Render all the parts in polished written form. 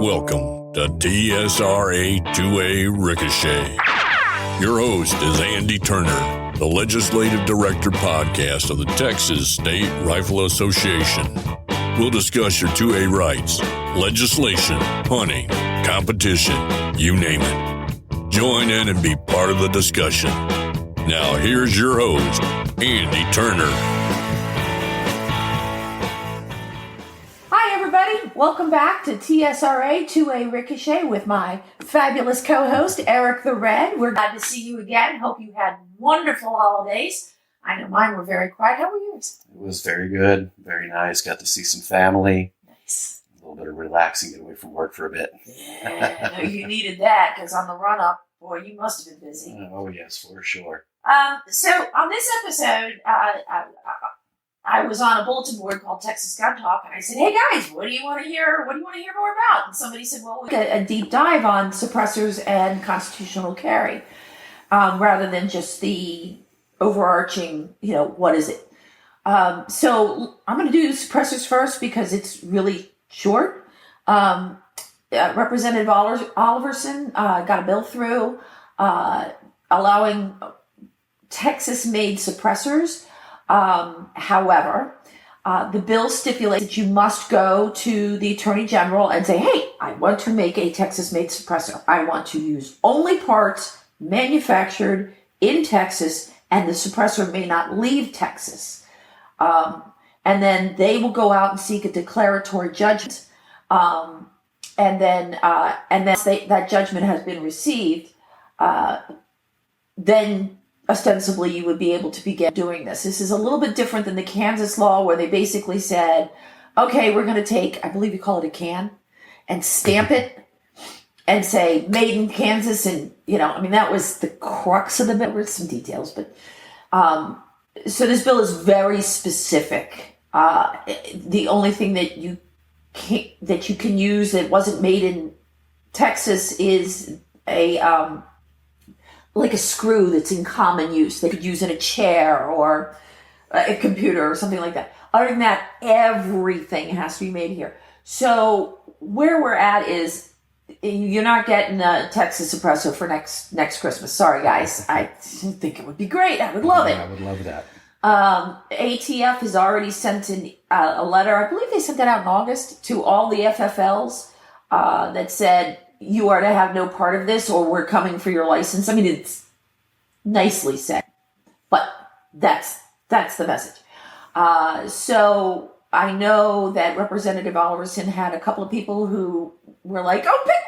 Welcome to TSRA-2A Ricochet. Your host is Andy Turner, the Legislative Director podcast of the Texas State Rifle Association. We'll discuss your 2A rights, legislation, hunting, competition, you name it. Join in and be part of the discussion. Now here's your host, Andy Turner. Welcome back to TSRA-2A Ricochet with my fabulous co-host, Eric the Red. We're glad to see you again. Hope you had wonderful holidays. I know mine were very quiet. How were yours? It was very good. Very nice. Got to see some family. Nice. A little bit of relaxing, get away from work for a bit. Yeah, no, you needed that because on the run-up, boy, you must have been busy. Oh, yes, for sure. So on this episode, I was on a bulletin board called Texas Gun Talk, and I said, "Hey guys, what do you want to hear? What do you want to hear more about?" And somebody said, "Well, we a deep dive on suppressors and constitutional carry, rather than just the overarching, what is it?" So I'm going to do the suppressors first because it's really short. Representative Oliverson got a bill through allowing Texas-made suppressors. However, the bill stipulates that you must go to the Attorney General and say, "Hey, I want to make a Texas-made suppressor. I want to use only parts manufactured in Texas, and the suppressor may not leave Texas." And then they will go out and seek a declaratory judgment. And then that judgment has been received, then ostensibly you would be able to begin doing this. This is a little bit different than the Kansas law where they basically said, okay, we're going to take, I believe you call it a can, and stamp it and say made in Kansas. And, that was the crux of the bill. There were some details, but so this bill is very specific. The only thing that you can use that wasn't made in Texas is like a screw that's in common use. They could use in a chair or a computer or something like that. Other than that, everything has to be made here. So where we're at is you're not getting a Texas suppressor for next Christmas. Sorry, guys. I think it would be great. I would love it. I would love that. ATF has already sent a letter. I believe they sent that out in August to all the FFLs that said, you are to have no part of this or we're coming for your license. I mean, it's nicely said, but that's the message. So I know that Representative Oliverson had a couple of people who were like, "Oh, pick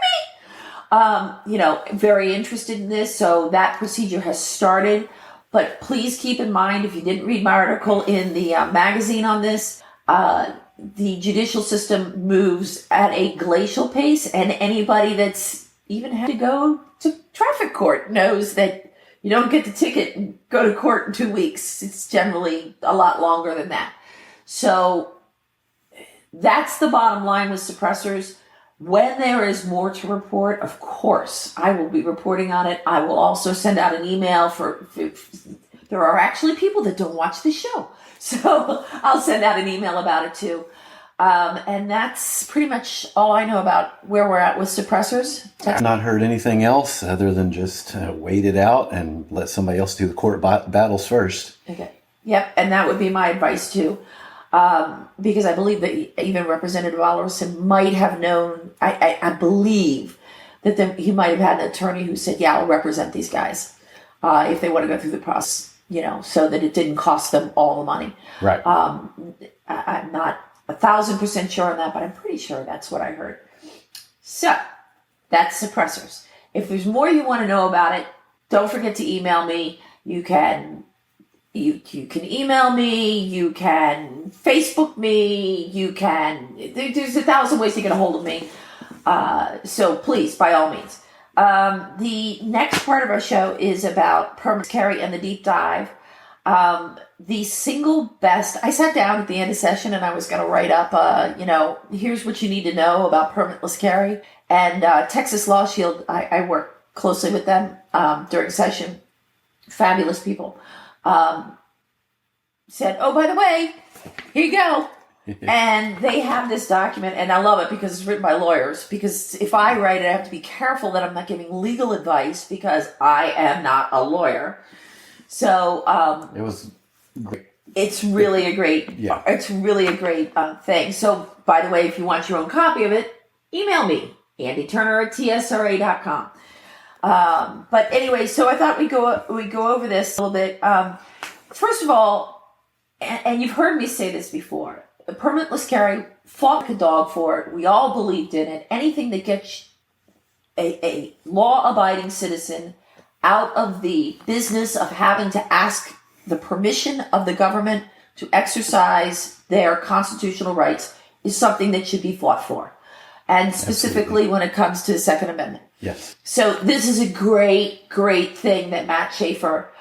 me!" Very interested in this. So that procedure has started. But please keep in mind, if you didn't read my article in the magazine on this, the judicial system moves at a glacial pace, and anybody that's even had to go to traffic court knows that you don't get the ticket and go to court in 2 weeks. It's generally a lot longer than that. So that's the bottom line with suppressors. When there is more to report, of course, I will be reporting on it. I will also send out an email there are actually people that don't watch the show. So I'll send out an email about it too. And that's pretty much all I know about where we're at with suppressors. I've not heard anything else other than just wait it out and let somebody else do the court battles first. Okay. Yep. And that would be my advice too. Because I believe that even Representative Oliverson might have known, I believe that he might have had an attorney who said, yeah, I'll represent these guys if they want to go through the process. So that it didn't cost them all the money. Right. I'm not 1,000% sure on that, but I'm pretty sure that's what I heard. So that's suppressors. If there's more you want to know about it, don't forget to email me. You can email me. You can Facebook me. There's 1,000 ways to get a hold of me. So please, by all means. The next part of our show is about permitless carry and the deep dive. The single best, I sat down at the end of session and I was going to write up, here's what you need to know about permitless carry. And Texas Law Shield, I work closely with them during session. Fabulous people. Said, oh, by the way, here you go. And they have this document, and I love it because it's written by lawyers. Because if I write it, I have to be careful that I'm not giving legal advice because I am not a lawyer. So it was great. It's really a great, it's really a great thing. So, by the way, if you want your own copy of it, email me, andyturner@tsra.com. But anyway, so I thought we'd go over this a little bit. First of all, and you've heard me say this before, the permitless carry, fought like a dog for it. We all believed in it. Anything that gets a law-abiding citizen out of the business of having to ask the permission of the government to exercise their constitutional rights is something that should be fought for. And specifically when it comes to the Second Amendment. Yes. So this is a great, great thing that Matt Schaefer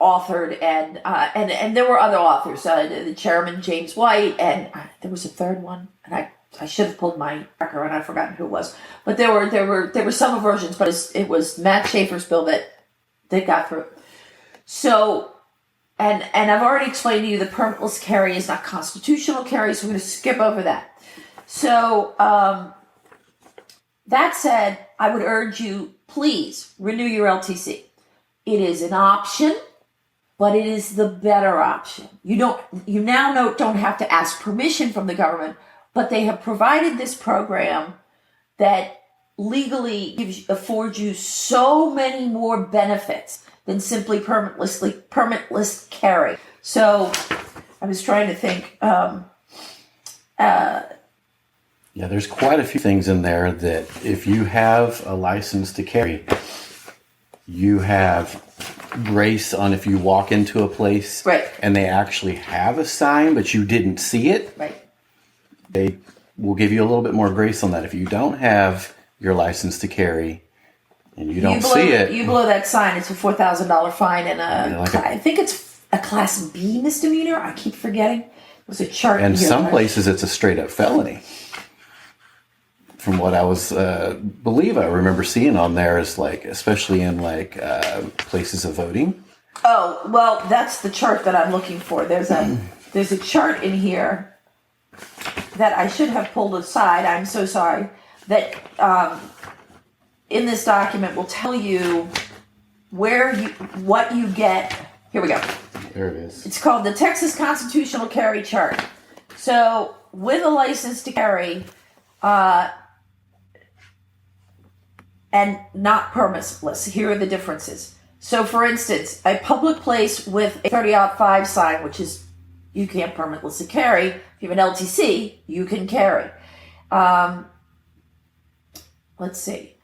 authored, and there were other authors, the chairman James White, and there was a third one, and I should have pulled my record and I've forgotten who it was. But there were some versions, but it was Matt Schaefer's bill that got through. So, and I've already explained to you the permitless carry is not constitutional carry, so we're going to skip over that. So, that said, I would urge you, please renew your LTC. It is an option, but it is the better option. You now don't have to ask permission from the government, but they have provided this program that legally affords you so many more benefits than simply permitless carry. So I was trying to think. Yeah, there's quite a few things in there that if you have a license to carry, you have grace on if you walk into a place and they actually have a sign, but you didn't see it. Right. They will give you a little bit more grace on that. If you don't have your license to carry and you don't see it. You blow that sign, it's a $4,000 fine and I think it's a Class B misdemeanor. I keep forgetting. It was a chart. And some places it's a straight up felony. From what I believe I remember seeing on there is especially in places of voting. Oh, well, that's the chart that I'm looking for. There's a chart in here that I should have pulled aside. I'm so sorry. That in this document will tell you what you get. Here we go. There it is. It's called the Texas Constitutional Carry Chart. So with a license to carry, and not permitless. Here are the differences. So, for instance, a public place with a 30-05 sign, which is you can't permitlessly carry. If you have an LTC, you can carry. Let's see.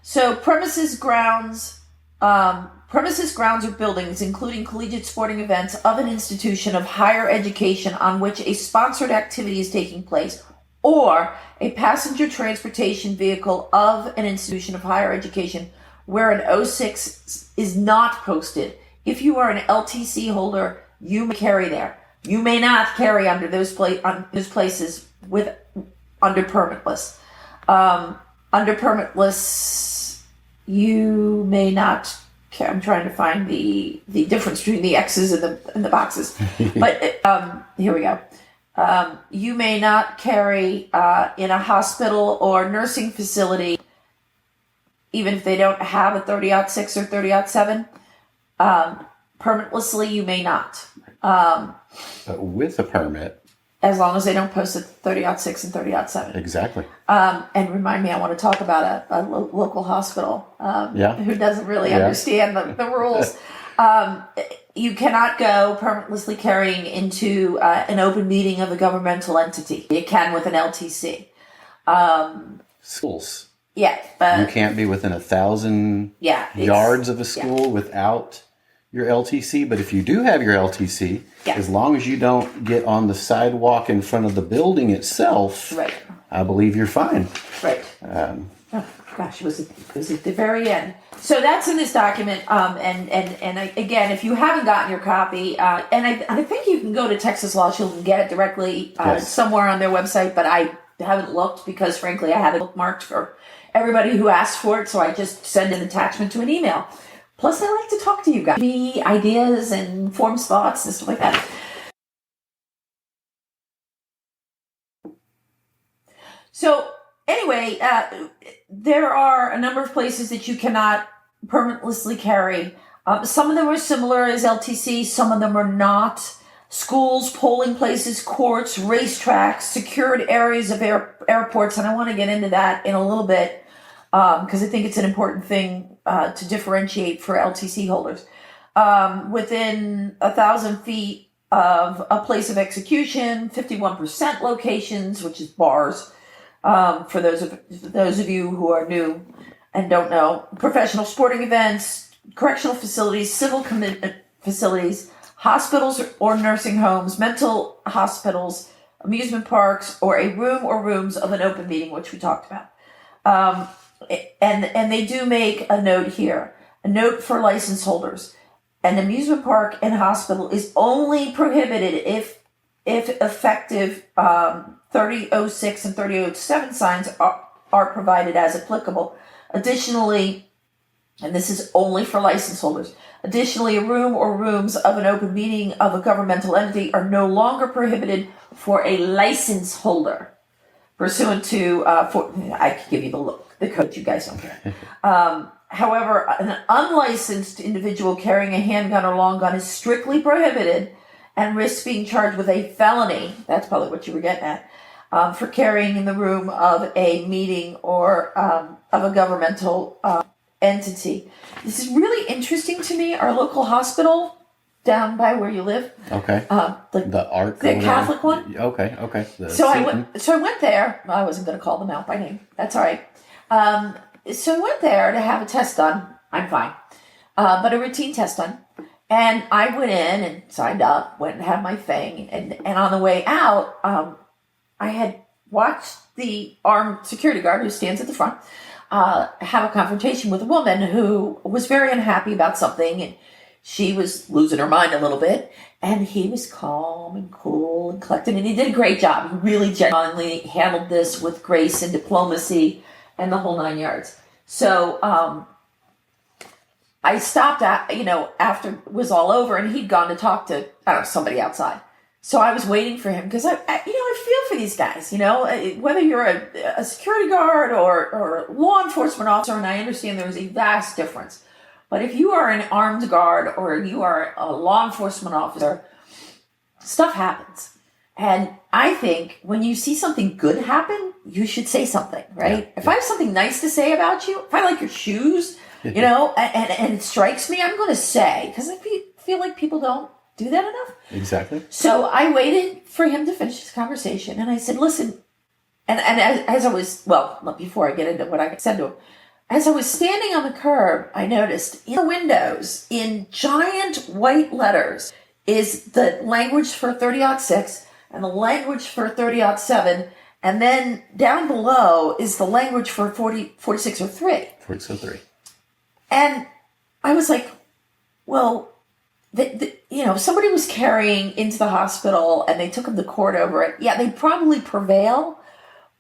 So, premises grounds or buildings, including collegiate sporting events of an institution of higher education on which a sponsored activity is taking place, or a passenger transportation vehicle of an institution of higher education where an 06 is not posted. If you are an LTC holder, you may carry there. You may not carry under those places under permitless. Under permitless, you may not. I'm trying to find the difference between the X's and the boxes. But here we go. You may not carry in a hospital or nursing facility, even if they don't have a 30-06 or 30-07. Permitlessly, you may not. But with a permit. As long as they don't post a 30-06 and 30-07. Exactly. And remind me, I want to talk about a local hospital who doesn't really understand the rules. You cannot go permitlessly carrying into an open meeting of a governmental entity. You can with an LTC. Schools. Yeah. You can't be within 1,000 yards of a school without your LTC. But if you do have your LTC, as long as you don't get on the sidewalk in front of the building itself, I believe you're fine. Right. Oh gosh, it was at the very end. So that's in this document. Again, if you haven't gotten your copy, and I think you can go to Texas Law Shield and get it directly somewhere on their website, but I haven't looked because frankly I had it bookmarked for everybody who asked for it, so I just send an attachment to an email. Plus, I like to talk to you guys, be ideas and form thoughts and stuff like that. So anyway, there are a number of places that you cannot permitlessly carry. Some of them are similar as LTC, some of them are not. Schools, polling places, courts, racetracks, secured areas of airports, and I want to get into that in a little bit because I think it's an important thing to differentiate for LTC holders. Within 1,000 feet of a place of execution, 51% locations, which is bars. For those of you who are new and don't know, professional sporting events, correctional facilities, civil commitment facilities, hospitals or nursing homes, mental hospitals, amusement parks, or a room or rooms of an open meeting, which we talked about. And they do make a note here, a note for license holders. An amusement park and hospital is only prohibited if effective 3006 and 3007 signs are provided as applicable. Additionally, and this is only for license holders, additionally, a room or rooms of an open meeting of a governmental entity are no longer prohibited for a license holder. Pursuant to, I can give you the code, you guys don't care. However, an unlicensed individual carrying a handgun or long gun is strictly prohibited and risks being charged with a felony. That's probably what you were getting at. For carrying in the room of a meeting or of a governmental entity. This is really interesting to me. Our local hospital down by where you live. Okay. The ARC. The Catholic one. Okay. So I went there. I wasn't going to call them out by name. That's all right. So I went there to have a test done. I'm fine. But a routine test done. And I went in and signed up, went and had my thing. And on the way out, I had watched the armed security guard who stands at the front have a confrontation with a woman who was very unhappy about something. And she was losing her mind a little bit. And he was calm and cool and collected. And he did a great job. He really genuinely handled this with grace and diplomacy and the whole 9 yards. So I stopped after it was all over, and he'd gone to talk to somebody outside. So I was waiting for him because I feel for these guys. Whether you're a security guard or law enforcement officer, and I understand there is a vast difference. But if you are an armed guard or you are a law enforcement officer, stuff happens. And I think when you see something good happen, you should say something, right? Yeah. If I have something nice to say about you, if I like your shoes, and it strikes me, I'm going to say, because I feel like people don't do that enough. Exactly. So I waited for him to finish his conversation, and I said, listen, and as I was, before I get into what I said to him, as I was standing on the curb, I noticed in the windows, in giant white letters, is the language for 30-06 and the language for 30-07, and then down below is the language for 4603. 4603. And I was like, well, somebody was carrying into the hospital and they took him to court over it. Yeah, they'd probably prevail,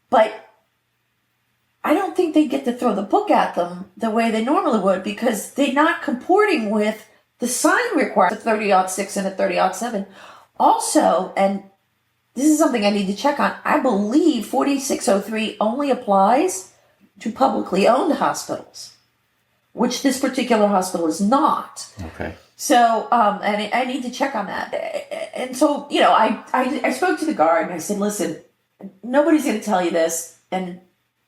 but I don't think they get to throw the book at them the way they normally would because they're not comporting with the sign required for 30-06 and a 30-07. Also, and this is something I need to check on, I believe 4603 only applies to publicly owned hospitals, which this particular hospital is not. Okay. So, and I need to check on that. And so, I spoke to the guard and I said, listen, nobody's going to tell you this.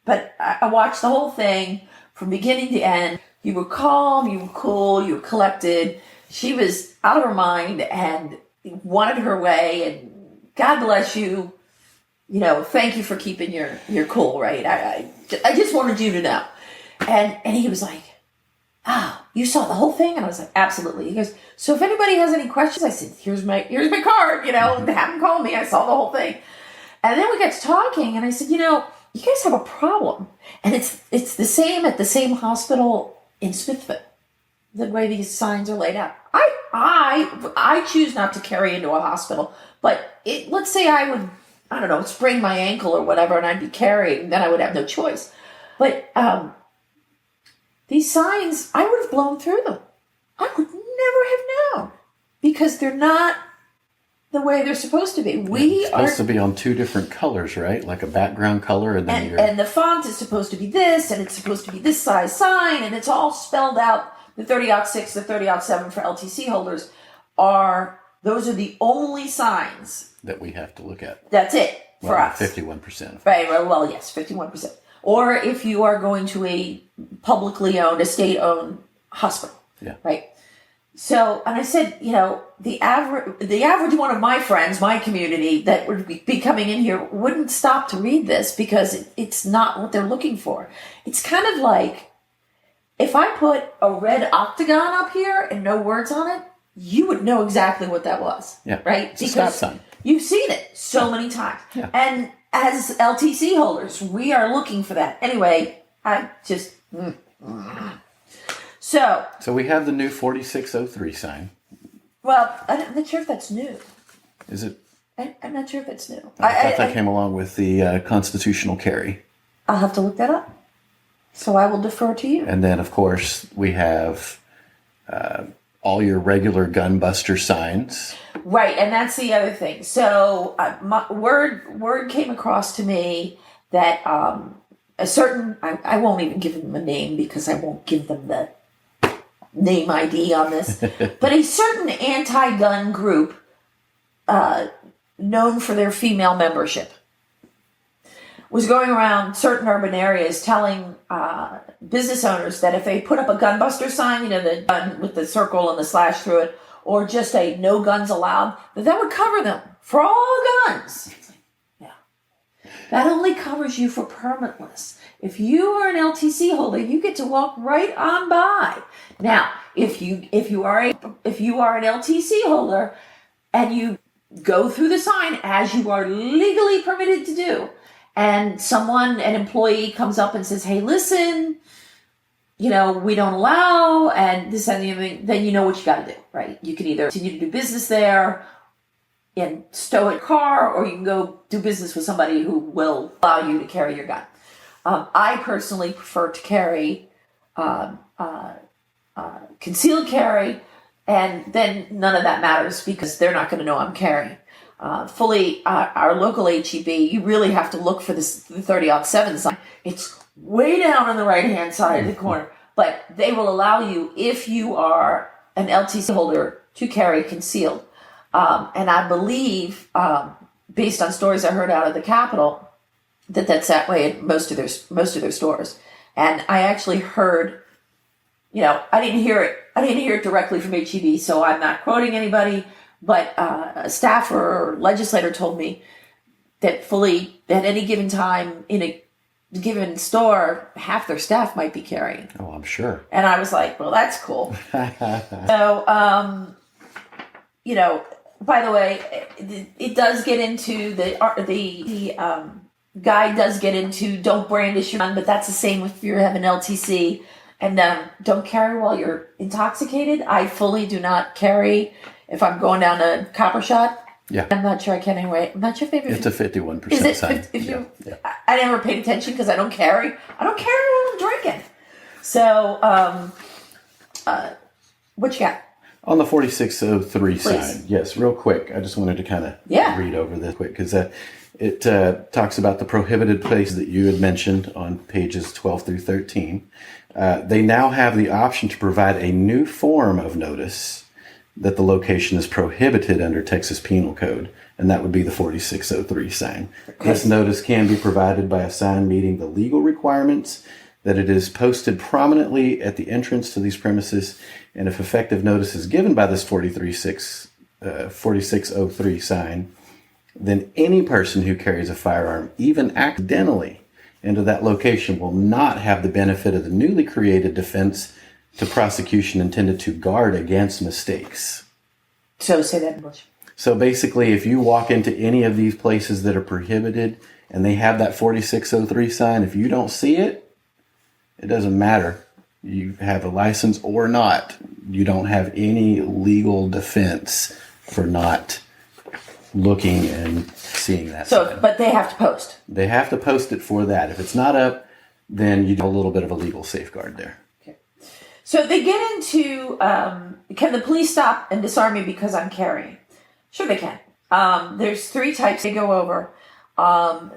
But I watched the whole thing from beginning to end. You were calm, you were cool, you were collected. She was out of her mind and wanted her way. And God bless you. Thank you for keeping your cool, right? I just wanted you to know. And he was like, oh, you saw the whole thing? And I was like, absolutely. He goes, so if anybody has any questions, I said, here's my card, have them call me. I saw the whole thing. And then we got to talking and I said, you guys have a problem. And it's the same at the same hospital in Smithville, the way these signs are laid out. I choose not to carry into a hospital, but let's say I would, sprain my ankle or whatever, and I'd be carrying, then I would have no choice. But these signs, I would have blown through them. I would never have known because they're not the way they're supposed to be. It's supposed to be on two different colors, right? Like a background color, and then and the font is supposed to be this, and it's supposed to be this size sign, and it's all spelled out. The 30-06, the 30-07 for LTC holders those are the only signs that we have to look at. That's it for us. 51%. Right. Well, yes, 51%. Or if you are going to a publicly owned, a state-owned hospital. Yeah. Right. So, and I said, the average one of my friends, my community that would be coming in here wouldn't stop to read this because it's not what they're looking for. It's kind of like if I put a red octagon up here and no words on it, you would know exactly what that was. Yeah. Right? It's a stop sign. You've seen it so many times. Yeah. And as LTC holders, we are looking for that. Anyway, I just... So we have the new 4603 sign. Well, I'm not sure if that's new. Is it? I'm not sure if it's new. I thought that came along with the constitutional carry. I'll have to look that up. So I will defer to you. And then, of course, we have all your regular gunbuster signs. Right, and that's the other thing. So word came across to me that a certain... I won't even give them a name because I won't give them the name ID on this. But a certain anti-gun group known for their female membership was going around certain urban areas telling business owners that if they put up a gunbuster sign, the gun with the circle and the slash through it, or just a no guns allowed, that would cover them for all guns. Yeah. That only covers you for permitless. If you are an LTC holder, you get to walk right on by. Now, if you are an LTC holder and you go through the sign as you are legally permitted to do, and an employee comes up and says, "Hey, listen, we don't allow," and this and the other thing, then you know what you got to do, right? You can either continue to do business there and stow a car, or you can go do business with somebody who will allow you to carry your gun. I personally prefer to carry concealed carry, and then none of that matters because they're not going to know I'm carrying. Our local HEB, you really have to look for the 30-07 sign. It's way down on the right-hand side of the corner, but they will allow you, if you are an LTC holder, to carry concealed. And I believe, based on stories I heard out of the Capitol, that's that way at most of their stores. And I actually heard, I didn't hear it directly from HEB, so I'm not quoting anybody, but a staffer or legislator told me that fully at any given time in a given store, half their staff might be carrying. Oh, I'm sure. And I was like, well, that's cool. So, by the way, it does get into the guide does get into don't brandish your gun, but that's the same if you have an LTC. And don't carry while you're intoxicated. I fully do not carry if I'm going down a copper shot. Yeah. I'm not sure I can anyway. I'm not sure if maybe... It's a 51% is it, sign. Yeah. I never paid attention because I don't carry. I don't carry while I'm drinking. So, what you got? On the 4603 sign, yes, real quick. I just wanted to kind of read over this quick because it talks about the prohibited place that you had mentioned on pages 12 through 13. They now have the option to provide a new form of notice that the location is prohibited under Texas Penal Code, and that would be the 4603 sign. Okay. This notice can be provided by a sign meeting the legal requirements, that it is posted prominently at the entrance to these premises, and if effective notice is given by this 4603 sign, then any person who carries a firearm, even accidentally, into that location will not have the benefit of the newly created defense to prosecution intended to guard against mistakes. So say that in English. So basically, if you walk into any of these places that are prohibited and they have that 4603 sign, if you don't see it, it doesn't matter. You have a license or not. You don't have any legal defense for not looking and seeing that sign. But they have to post. They have to post it for that. If it's not up, then you do a little bit of a legal safeguard there. So they get into, can the police stop and disarm me because I'm carrying? Sure they can. There's 3 types they go over.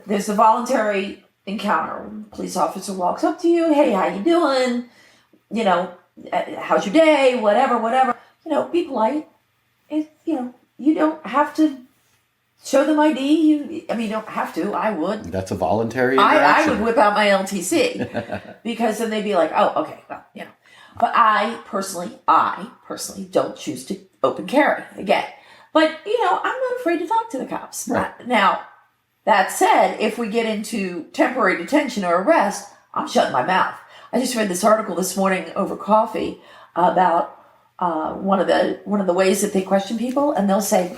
There's the voluntary encounter. Police officer walks up to you. Hey, how you doing? How's your day? Whatever. Be polite. You don't have to show them ID. You don't have to. I would. That's a voluntary I would whip out my LTC because then they'd be like, oh, okay, well, But I personally don't choose to open carry again. But, I'm not afraid to talk to the cops. Right. Now, that said, if we get into temporary detention or arrest, I'm shutting my mouth. I just read this article this morning over coffee about one of the ways that they question people, and they'll say,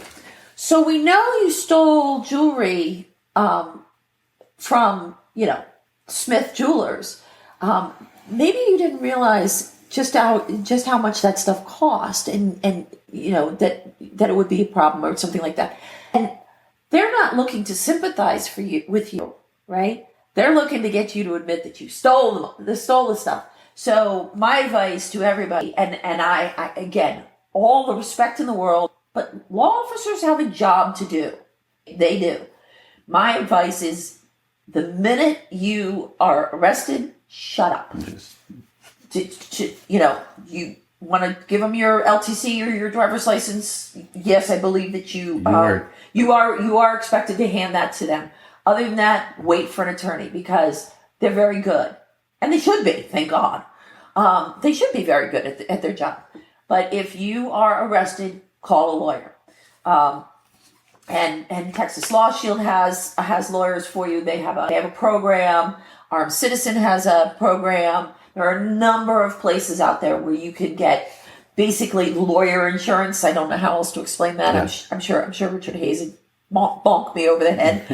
so we know you stole jewelry from, Smith Jewelers. Maybe you didn't realize just how much that stuff cost, and that it would be a problem or something like that. And they're not looking to sympathize with you, right? They're looking to get you to admit that you stole the stuff. So my advice to everybody, and I again, all the respect in the world, but law officers have a job to do. They do. My advice is, the minute you are arrested, shut up. You want to give them your LTC or your driver's license? Yes, I believe that you are expected to hand that to them. Other than that, wait for an attorney, because they're very good, and they should be. Thank God, they should be very good at their job. But if you are arrested, call a lawyer. And Texas Law Shield has lawyers for you. They have a program. Armed Citizen has a program. There are a number of places out there where you can get basically lawyer insurance. I don't know how else to explain that. Yeah. I'm sure Richard Hayes would bonk me over the head.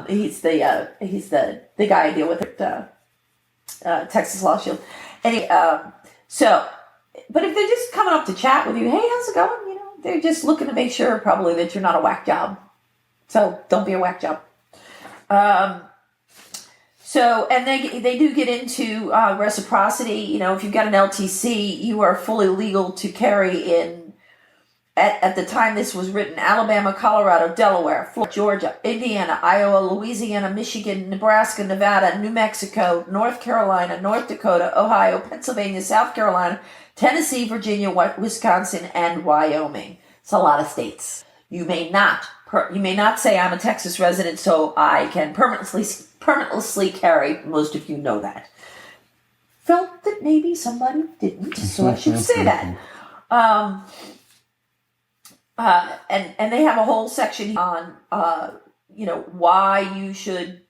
He's the guy I deal with at Texas Law Shield. Anyway, but if they're just coming up to chat with you, hey, how's it going? They're just looking to make sure probably that you're not a whack job. So don't be a whack job. And they do get into reciprocity. If you've got an LTC, you are fully legal to carry at the time this was written, Alabama, Colorado, Delaware, Florida, Georgia, Indiana, Iowa, Louisiana, Michigan, Nebraska, Nevada, New Mexico, North Carolina, North Dakota, Ohio, Pennsylvania, South Carolina, Tennessee, Virginia, Wisconsin, and Wyoming. It's a lot of states. You may not say I'm a Texas resident, so I can permitlessly carry. Most of you know that. Felt that maybe somebody didn't, so I should say that. And they have a whole section on why you should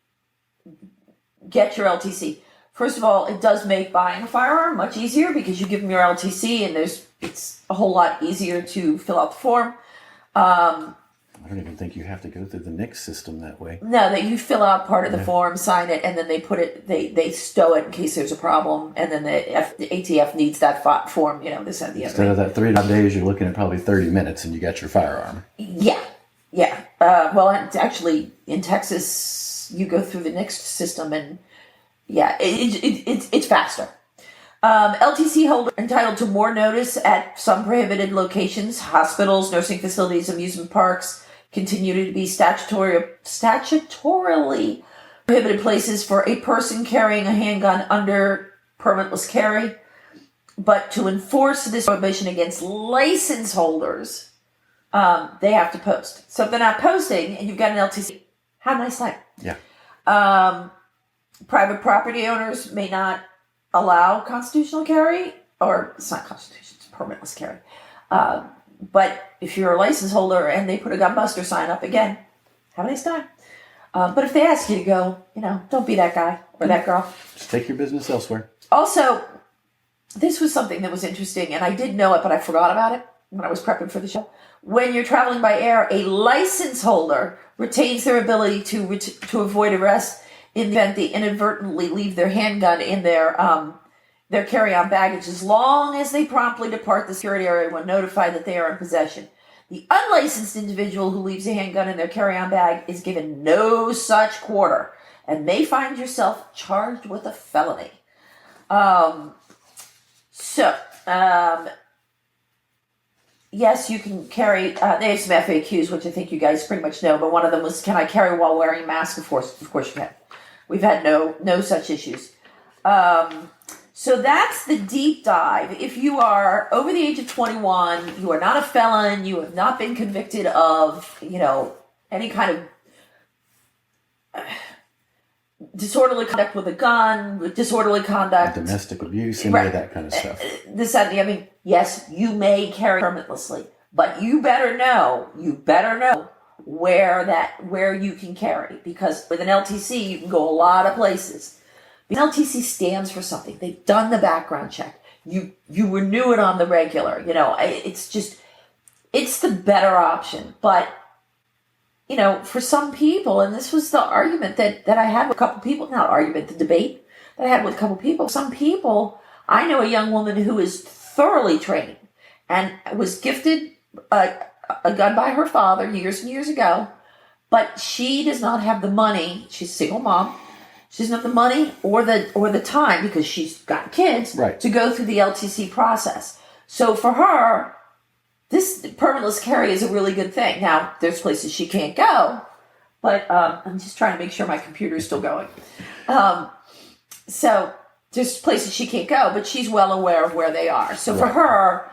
get your LTC. First of all, it does make buying a firearm much easier because you give them your LTC, and it's a whole lot easier to fill out the form. I don't even think you have to go through the NICS system that way. No, that you fill out part of the form, sign it, and then they put it. They stow it in case there's a problem, and then the ATF needs that form. This and the other. Instead of that 3 days, you're looking at probably 30 minutes, and you got your firearm. Yeah. Well, actually, in Texas, you go through the NICS system, and it's faster. LTC holder entitled to more notice at some prohibited locations, hospitals, nursing facilities, amusement parks, continue to be statutorily prohibited places for a person carrying a handgun under permitless carry. But to enforce this prohibition against license holders, they have to post. So if they're not posting and you've got an LTC, have a nice time. Yeah. Private property owners may not allow constitutional carry, or it's not constitutional, it's permitless carry. But if you're a license holder and they put a gun buster sign up, again, have a nice time. But if they ask you to go, don't be that guy or that girl. Just take your business elsewhere. Also, this was something that was interesting, and I did know it, but I forgot about it when I was prepping for the show. When you're traveling by air, a license holder retains their ability to avoid arrest in the event they inadvertently leave their handgun in their carry-on baggage, as long as they promptly depart the security area when notified that they are in possession. The unlicensed individual who leaves a handgun in their carry-on bag is given no such quarter and may find yourself charged with a felony. So, yes, you can carry. They have some FAQs, which I think you guys pretty much know. But one of them was, "Can I carry while wearing a mask?" Of course you can. We've had no such issues. So that's the deep dive. If you are over the age of 21, you are not a felon. You have not been convicted of any kind of disorderly conduct with a gun, with disorderly conduct, domestic abuse, any of that kind of stuff. Yes, you may carry permitlessly, but you better know where you can carry, because with an LTC, you can go a lot of places. The LTC stands for something. They've done the background check. You renew it on the regular. It's the better option. But, for some people, and this was the argument that I had with a couple people, the debate that I had with a couple people. Some people, I know a young woman who is thoroughly trained and was gifted a gun by her father years and years ago, but she does not have the money. She's a single mom. She doesn't have the money or the time, because she's got kids, to go through the LTC process. So for her, this permitless carry is a really good thing. Now, there's places she can't go, but I'm just trying to make sure my computer is still going. So there's places she can't go, but she's well aware of where they are. So for her,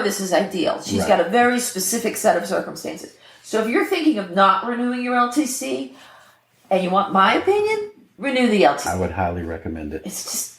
this is ideal. She's got a very specific set of circumstances. So if you're thinking of not renewing your LTC, and you want my opinion, renew the LTC. I would highly recommend it. It's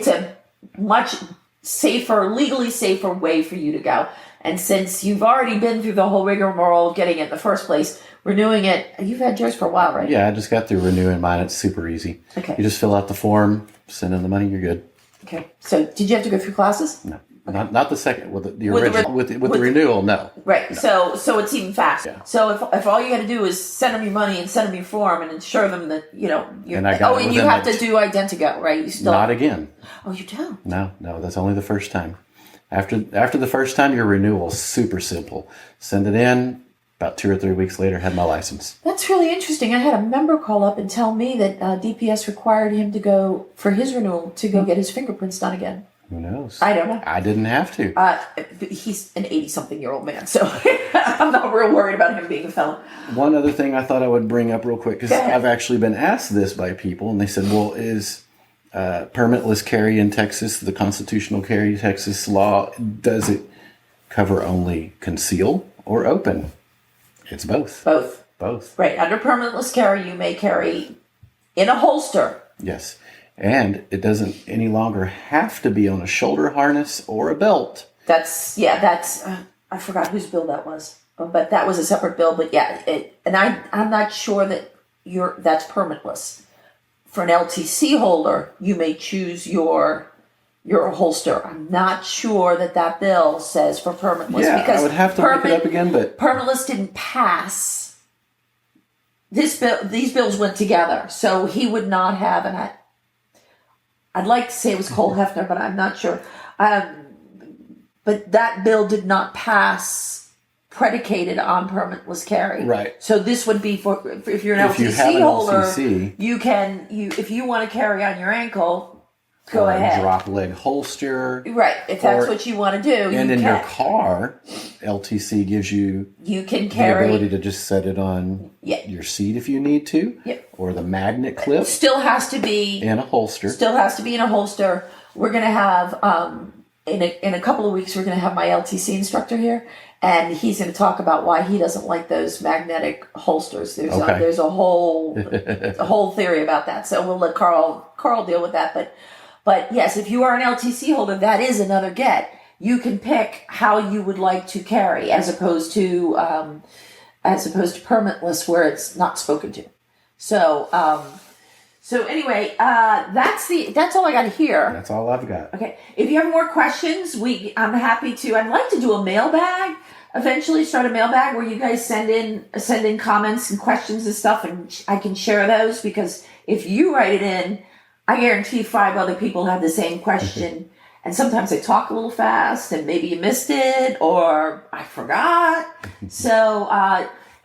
a much safer, legally safer way for you to go. And since you've already been through the whole rigmarole of getting it in the first place, renewing it, you've had yours for a while, right? Yeah, I just got through renewing mine. It's super easy. Okay. You just fill out the form, send in the money, you're good. Okay. So did you have to go through classes? No. Okay. Not the second, with the original. With the renewal, no. Right. No. So it's even faster. Yeah. So if all you got to do is send them your money and send them your form and ensure them that, you're... And I got and you have to do Identigo, right? You still... Not again. Oh, you don't? No, that's only the first time. After the first time, your renewal is super simple. Send it in. About 2 or 3 weeks later, had my license. That's really interesting. I had a member call up and tell me that DPS required him to go, for his renewal, to go get his fingerprints done again. Who knows? I don't know. I didn't have to. He's an 80-something-year-old man, so I'm not real worried about him being a felon. One other thing I thought I would bring up real quick, because I've actually been asked this by people, and they said, well, is permitless carry in Texas, the constitutional carry Texas law, does it cover only conceal or open? It's both. Both. Right. Under permitless carry, you may carry in a holster. Yes. And it doesn't any longer have to be on a shoulder harness or a belt. That's I forgot whose bill that was, but that was a separate bill. But I'm not sure that that's permitless. For an LTC holder, you may choose your holster. I'm not sure that bill says for permitless. Yeah, because I would have to look it up again, but permitless didn't pass. These bills went together, so he would not have, and I'd like to say it was Cole Hefner, but I'm not sure. But that bill did not pass predicated on permitless carry. Right. So this would be for if you're an LTC holder, you can if you want to carry on your ankle, go ahead. Drop leg holster. Right. If that's what you want to do. And in your car, LTC gives you can carry the ability to just set it on your seat if you need to. Yep. Or the magnet clip. Still has to be in a holster. We're going to have in a couple of weeks we're going to have my LTC instructor here, and he's going to talk about why he doesn't like those magnetic holsters. There's a whole theory about that. So we'll let Carl deal with that. But yes, if you are an LTC holder, that is another get. You can pick how you would like to carry, as opposed to permitless, where it's not spoken to. So anyway, that's all I got here. That's all I've got. Okay. If you have more questions, I'm happy to. I'd like to do a mailbag. Eventually, start a mailbag where you guys send in comments and questions and stuff, and I can share those, because if you write it in, I guarantee 5 other people have the same question. And sometimes I talk a little fast, and maybe you missed it, or I forgot. So,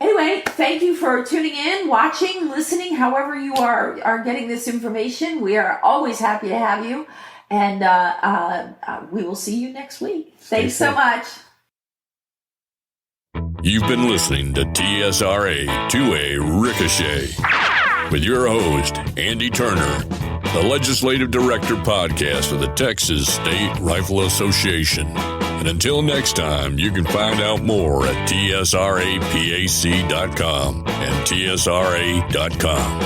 anyway, thank you for tuning in, watching, listening, however you are getting this information. We are always happy to have you. And we will see you next week. Thanks so much. You've been listening to TSRA-2A Ricochet with your host, Andy Turner, the Legislative Director Podcast of the Texas State Rifle Association. And until next time, you can find out more at TSRA-PAC.com and TSRA.com.